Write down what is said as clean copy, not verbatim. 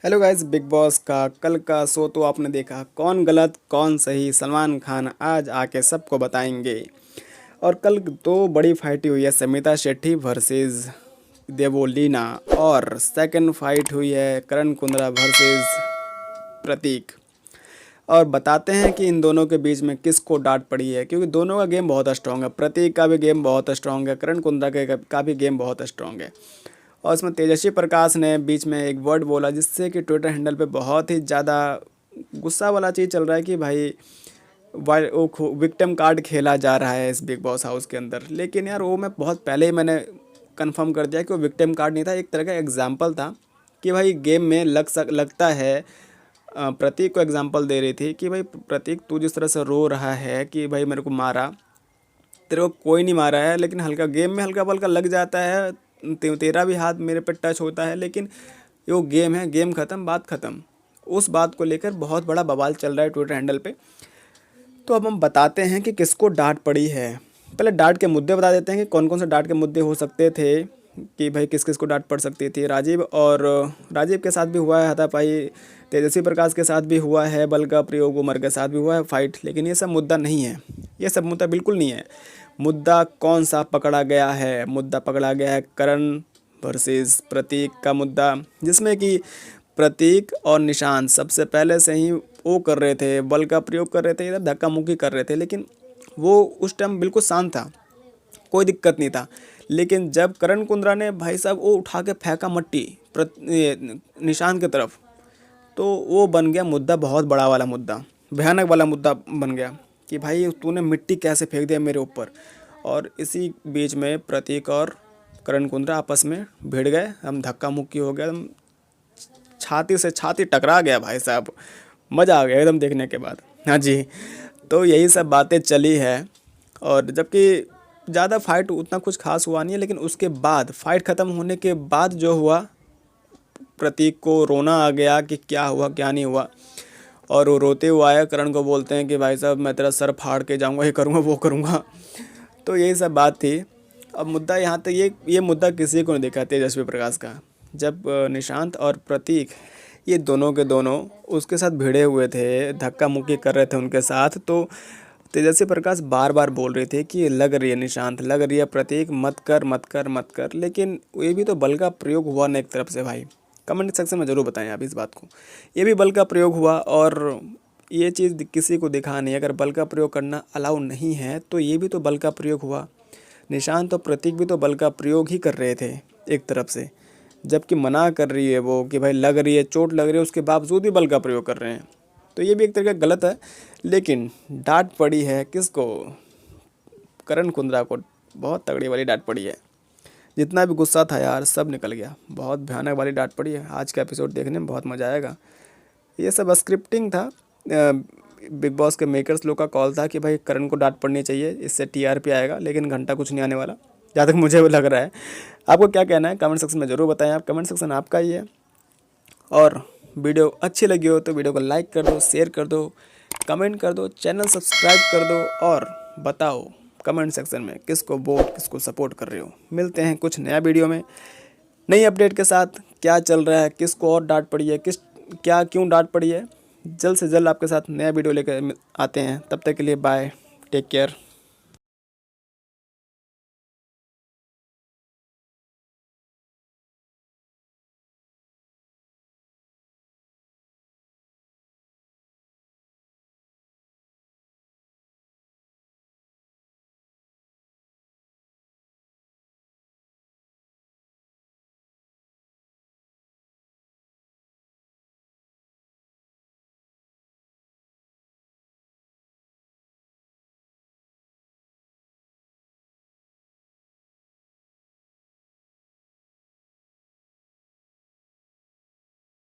Hello guys, big boss का कल का शो तो आपने देखा। कौन गलत कौन सही, सलमान खान आज आके सबको बताएंगे। और कल दो बड़ी फाइट हुई है, समिता शेट्टी वर्सेस देवोलीना। और सेकंड फाइट हुई है करण कुंद्रा वर्सेस प्रतीक। और बताते हैं कि इन दोनों के बीच में किसको डांट पड़ी है, क्योंकि दोनों का गेम बहुत स्ट्रांग है। प्रतीक का भी गेम बहुत स्ट्रांग है, करण कुंद्रा का भी गेम बहुत स्ट्रांग है। और इसमें तेजस्वी प्रकाश ने बीच में एक वर्ड बोला जिससे कि ट्विटर हैंडल पे बहुत ही ज़्यादा गुस्सा वाला चीज़ चल रहा है कि भाई वो विक्टिम कार्ड खेला जा रहा है इस बिग बॉस हाउस के अंदर। लेकिन यार वो मैं बहुत पहले ही मैंने कंफर्म कर दिया कि वो विक्टिम कार्ड नहीं था, एक तरह का एग्जाम्पल था कि भाई गेम में लगता है। प्रतीक को एग्जाम्पल दे रही थी कि भाई प्रतीक, तू जिस तरह से रो रहा है कि भाई मेरे को मारा, तेरे को कोई नहीं मारा है, लेकिन हल्का गेम में हल्का पल्का लग जाता है। तेरा भी हाथ मेरे पे टच होता है, लेकिन ये वो गेम है, गेम ख़त्म बात ख़त्म। उस बात को लेकर बहुत बड़ा बवाल चल रहा है ट्विटर हैंडल पे। तो अब हम बताते हैं कि किसको डांट पड़ी है। पहले डांट के मुद्दे बता देते हैं कि कौन कौन से डांट के मुद्दे हो सकते थे, कि भाई किस किस को डांट पड़ सकती थी। राजीव के साथ भी हुआ है हाथापाई, तेजस्वी प्रकाश के साथ भी हुआ है, बल का प्रयोग उमर के साथ भी हुआ है फाइट। लेकिन ये सब मुद्दा नहीं है, ये सब मुद्दा बिल्कुल नहीं है। मुद्दा कौन सा पकड़ा गया है? मुद्दा पकड़ा गया है करण वर्सेस प्रतीक का मुद्दा, जिसमें कि प्रतीक और निशांत सबसे पहले से ही वो कर रहे थे, बल का प्रयोग कर रहे थे, इधर धक्का मुक्की कर रहे थे। लेकिन वो उस टाइम बिल्कुल शांत था, कोई दिक्कत नहीं था। लेकिन जब करण कुंद्रा ने भाई साहब वो उठा के फेंका मट्टी निशांत की तरफ, तो वो बन गया मुद्दा, बहुत बड़ा वाला मुद्दा, भयानक वाला मुद्दा बन गया कि भाई तूने मिट्टी कैसे फेंक दिया मेरे ऊपर। और इसी बीच में प्रतीक और करण कुंद्रा आपस में भिड़ गए, हम धक्का मुक्की हो गया, हम छाती से छाती टकरा गया भाई साहब। मज़ा आ गया एकदम देखने के बाद। हाँ जी, तो यही सब बातें चली है। और जबकि ज़्यादा फाइट उतना कुछ खास हुआ नहीं है, लेकिन उसके बाद फाइट ख़त्म होने के बाद जो हुआ, प्रतीक को रोना आ गया कि क्या हुआ क्या नहीं हुआ। और वो रोते हुए आया, करण को बोलते हैं कि भाई साहब मैं तेरा सर फाड़ के जाऊंगा, ये करूंगा वो करूंगा। तो यही सब बात थी। अब मुद्दा यहाँ तक, ये मुद्दा किसी को नहीं देखा तेजस्वी प्रकाश का। जब निशांत और प्रतीक ये दोनों के दोनों उसके साथ भिड़े हुए थे, धक्का मुक्की कर रहे थे उनके साथ, तो तेजस्वी प्रकाश बार बार बोल रहे थे कि लग रही है निशांत, लग रही है प्रतीक, मत कर मत कर मत कर। लेकिन ये भी तो बल का प्रयोग हुआ ना एक तरफ से भाई। कमेंट सेक्शन में ज़रूर बताएं आप इस बात को। ये भी बल का प्रयोग हुआ, और ये चीज़ किसी को दिखा नहीं। अगर बल का प्रयोग करना अलाउ नहीं है तो ये भी तो बल का प्रयोग हुआ। निशांत और प्रतीक भी तो बल का प्रयोग ही कर रहे थे एक तरफ से, जबकि मना कर रही है वो कि भाई लग रही है, चोट लग रही है, उसके बावजूद भी बल का प्रयोग कर रहे हैं। तो ये भी एक तरह का गलत है। लेकिन डांट पड़ी है किसको? करण कुंद्रा को बहुत तगड़ी वाली डांट पड़ी है। जितना भी गुस्सा था यार सब निकल गया, बहुत भयानक वाली डांट पड़ी है। आज का एपिसोड देखने में बहुत मज़ा आएगा। ये सब स्क्रिप्टिंग था, बिग बॉस के मेकर्स लोग का कॉल था कि भाई करण को डांट पड़नी चाहिए, इससे टीआरपी आएगा। लेकिन घंटा कुछ नहीं आने वाला, जहाँ तक मुझे वो लग रहा है। आपको क्या कहना है कमेंट सेक्शन में ज़रूर बताएं। आप कमेंट सेक्शन आपका ही है। और वीडियो अच्छी लगी हो तो वीडियो को लाइक कर दो, शेयर कर दो, कमेंट कर दो, चैनल सब्सक्राइब कर दो। और बताओ कमेंट सेक्शन में किसको वोट, किसको सपोर्ट कर रहे हो। मिलते हैं कुछ नया वीडियो में, नई अपडेट के साथ। क्या चल रहा है, किसको और डांट पड़ी है, क्यों डांट पड़ी है, जल्द से जल्द आपके साथ नया वीडियो लेकर आते हैं। तब तक के लिए बाय, टेक केयर।